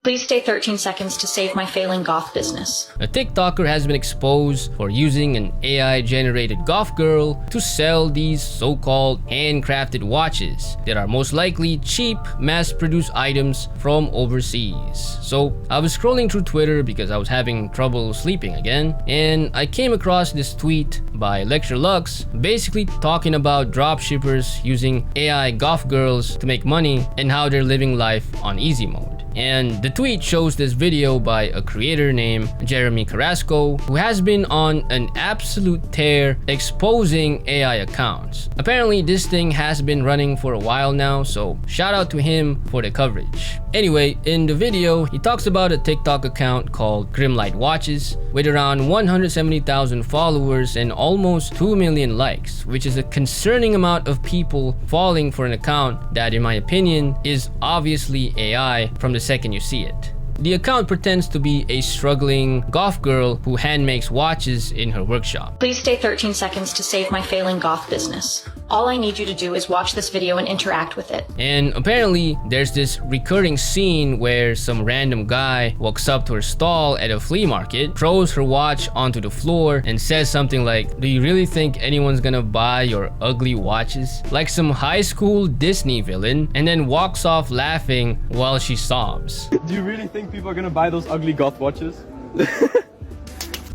Please stay 13 seconds to save my failing goth business. A TikToker has been exposed for using an AI-generated goth girl to sell these so-called handcrafted watches that are most likely cheap, mass-produced items from overseas. So I was scrolling through Twitter because I was having trouble sleeping again, and I came across this tweet by Lecture Lux basically talking about dropshippers using AI goth girls to make money and how they're living life on easy mode. And the tweet shows this video by a creator named Jeremy Carrasco, who has been on an absolute tear exposing AI accounts. Apparently this thing has been running for a while now, so shout out to him for the coverage. Anyway, in the video, he talks about a TikTok account called Grimlight Watches with around 170,000 followers and almost 2 million likes, which is a concerning amount of people falling for an account that, in my opinion, is obviously AI from the second you see it. The account pretends to be a struggling goth girl who hand makes watches in her workshop. Please stay 13 seconds to save my failing goth business. All I need you to do is watch this video and interact with it. And apparently there's this recurring scene where some random guy walks up to her stall at a flea market, throws her watch onto the floor and says something like, "Do you really think anyone's gonna buy your ugly watches?" Like some high school Disney villain, and then walks off laughing while she sobs. Do you really think people are gonna buy those ugly goth watches?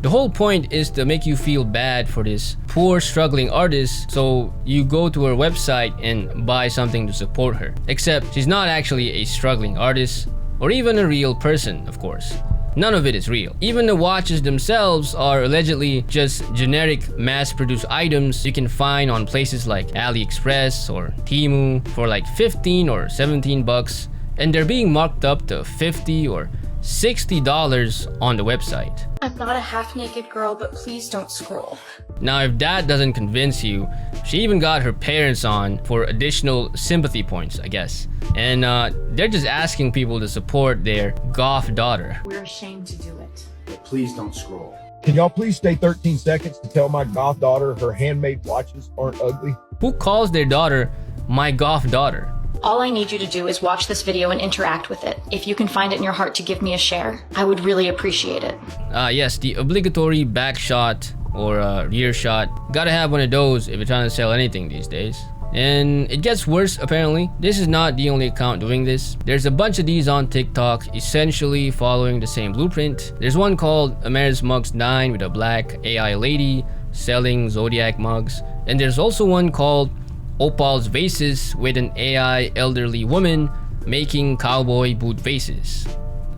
The whole point is to make you feel bad for this poor struggling artist, so you go to her website and buy something to support her. Except she's not actually a struggling artist, or even a real person, of course. None of it is real. Even the watches themselves are allegedly just generic mass-produced items you can find on places like AliExpress or Temu for like 15 or 17 bucks, and they're being marked up to $50 or $60 on the website. I'm not a half-naked girl, but please don't scroll. Now, if that doesn't convince you, she even got her parents on for additional sympathy points, I guess. And they're just asking people to support their goth daughter. We're ashamed to do it. But please don't scroll. Can y'all please stay 13 seconds to tell my goth daughter her handmade watches aren't ugly? Who calls their daughter my goth daughter? All I need you to do is watch this video and interact with it. If you can find it in your heart to give me a share, I would really appreciate it. Yes, the obligatory back shot or rear shot. Gotta have one of those if you're trying to sell anything these days. And it gets worse apparently. This is not the only account doing this. There's a bunch of these on TikTok essentially following the same blueprint. There's one called Ameris Mugs 9 with a black AI lady selling Zodiac mugs. And there's also one called Opal's Vases with an AI elderly woman making cowboy boot vases.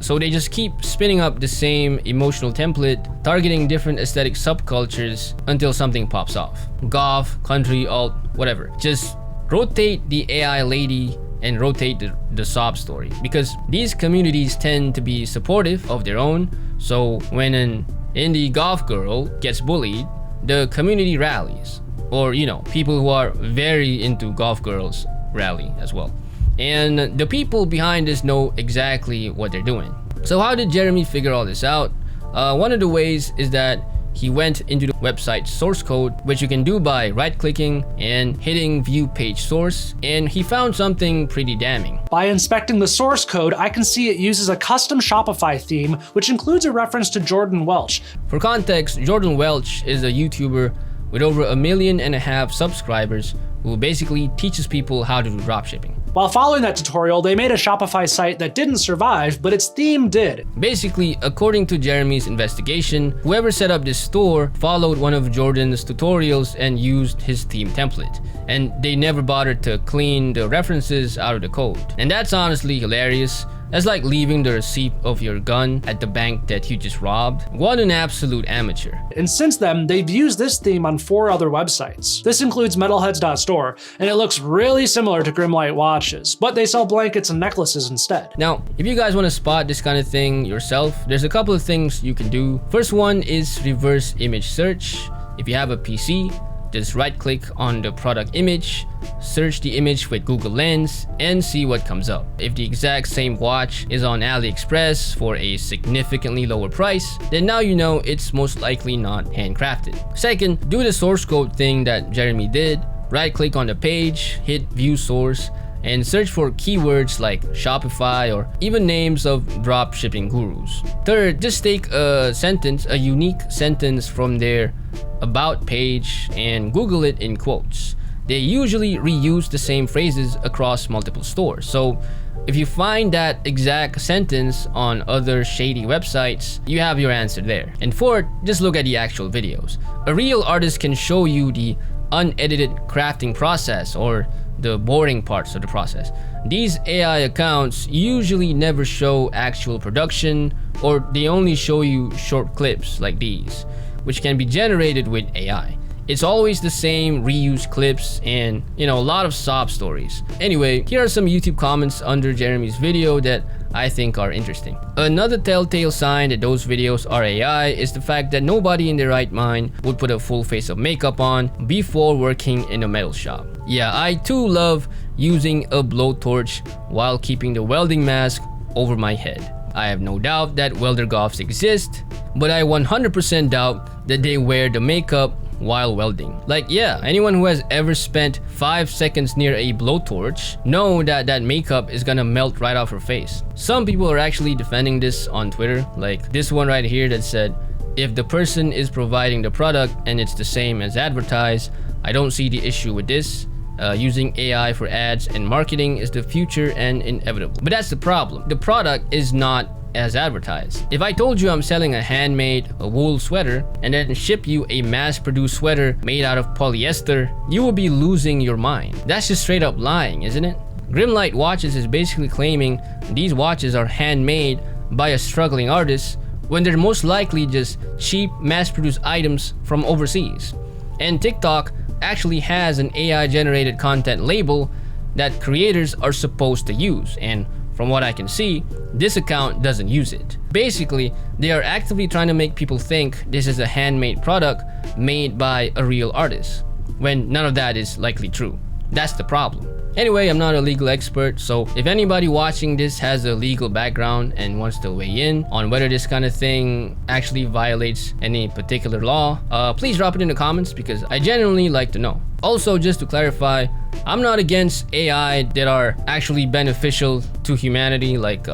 So they just keep spinning up the same emotional template, targeting different aesthetic subcultures until something pops off. Goth, country, alt, whatever. Just rotate the AI lady and rotate the sob story, because these communities tend to be supportive of their own. So when an indie goth girl gets bullied, the community rallies. Or, you know, people who are very into goth girls rally as well. And the people behind this know exactly what they're doing. So how did Jeremy figure all this out? One of the ways is that he went into the website source code, which you can do by right-clicking and hitting view page source, and he found something pretty damning. By inspecting the source code, I can see it uses a custom Shopify theme, which includes a reference to Jordan Welch. For context, Jordan Welch is a YouTuber with over 1.5 million subscribers who basically teaches people how to do dropshipping. While following that tutorial, they made a Shopify site that didn't survive, but its theme did. Basically, according to Jeremy's investigation, whoever set up this store followed one of Jordan's tutorials and used his theme template, and they never bothered to clean the references out of the code. And that's honestly hilarious. That's like leaving the receipt of your gun at the bank that you just robbed. What an absolute amateur. And since then, they've used this theme on 4 other websites. This includes metalheads.store, and it looks really similar to Grimlight Watches, but they sell blankets and necklaces instead. Now, if you guys want to spot this kind of thing yourself, there's a couple of things you can do. First one is reverse image search. If you have a PC, just right click on the product image, search the image with Google Lens, and see what comes up. If the exact same watch is on AliExpress for a significantly lower price, then now you know it's most likely not handcrafted. Second, do the source code thing that Jeremy did. Right click on the page, hit view source, and search for keywords like Shopify or even names of drop shipping gurus. Third, just take a sentence, a unique sentence from their about page and Google it in quotes. They usually reuse the same phrases across multiple stores. So if you find that exact sentence on other shady websites, you have your answer there. And fourth, just look at the actual videos. A real artist can show you the unedited crafting process or the boring parts of the process. These AI accounts usually never show actual production, or they only show you short clips like these, which can be generated with AI. It's always the same reused clips and, a lot of sob stories. Anyway, here are some YouTube comments under Jeremy's video that I think are interesting. Another telltale sign that those videos are AI is the fact that nobody in their right mind would put a full face of makeup on before working in a metal shop. Yeah, I too love using a blowtorch while keeping the welding mask over my head. I have no doubt that welder goths exist, but I 100% doubt that they wear the makeup while welding. Like, yeah, anyone who has ever spent 5 seconds near a blowtorch know that that makeup is gonna melt right off her face. Some people are actually defending this on Twitter, like this one right here that said, if the person is providing the product and it's the same as advertised, I don't see the issue with this. Using AI for ads and marketing is the future and inevitable. But that's the problem. The product is not as advertised. If I told you I'm selling a wool sweater and then ship you a mass-produced sweater made out of polyester, you would be losing your mind. That's just straight up lying, isn't it? Grimlight Watches is basically claiming these watches are handmade by a struggling artist when they're most likely just cheap mass-produced items from overseas. And TikTok actually has an AI-generated content label that creators are supposed to use, and from what I can see, this account doesn't use it. Basically, they are actively trying to make people think this is a handmade product made by a real artist, when none of that is likely true. That's the problem. Anyway, I'm not a legal expert, so if anybody watching this has a legal background and wants to weigh in on whether this kind of thing actually violates any particular law, please drop it in the comments because I genuinely like to know. Also, just to clarify, I'm not against AI that are actually beneficial to humanity, like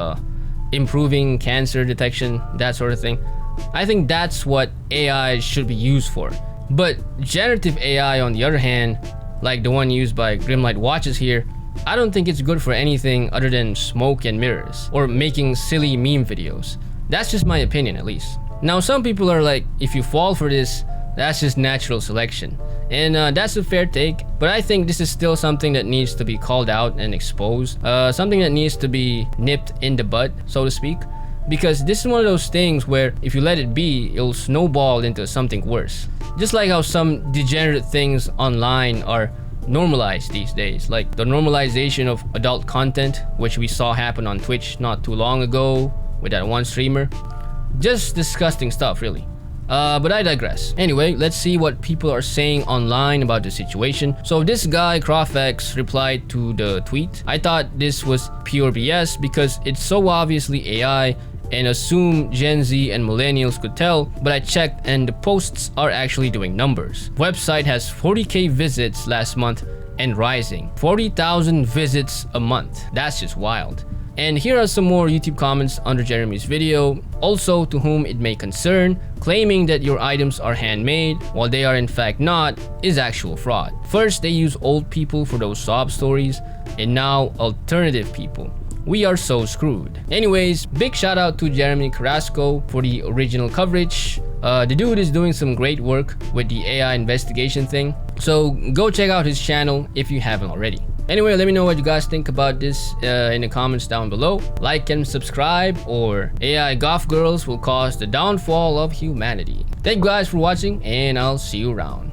improving cancer detection, that sort of thing. I think that's what AI should be used for. But generative AI, on the other hand, like the one used by Grimlight Watches here, I don't think it's good for anything other than smoke and mirrors, or making silly meme videos. That's just my opinion, at least. Now, some people are like, if you fall for this, that's just natural selection. And that's a fair take, but I think this is still something that needs to be called out and exposed. Something that needs to be nipped in the bud, so to speak. Because this is one of those things where if you let it be, it'll snowball into something worse. Just like how some degenerate things online are normalized these days, like the normalization of adult content, which we saw happen on Twitch not too long ago with that one streamer. Just disgusting stuff, really. But I digress. Anyway, let's see what people are saying online about the situation. So this guy, Crofx, replied to the tweet. I thought this was pure BS because it's so obviously AI and assume Gen Z and millennials could tell, but I checked and the posts are actually doing numbers. Website has 40k visits last month and rising. 40,000 visits a month. That's just wild. And here are some more YouTube comments under Jeremy's video, also to whom it may concern, claiming that your items are handmade while they are in fact not, is actual fraud. First, they use old people for those sob stories, and now alternative people. We are so screwed. Anyways, big shout out to Jeremy Carrasco for the original coverage. The dude is doing some great work with the AI investigation thing, so go check out his channel if you haven't already. Anyway, let me know what you guys think about this in the comments down below. Like and subscribe, or AI goth girls will cause the downfall of humanity. Thank you guys for watching, and I'll see you around.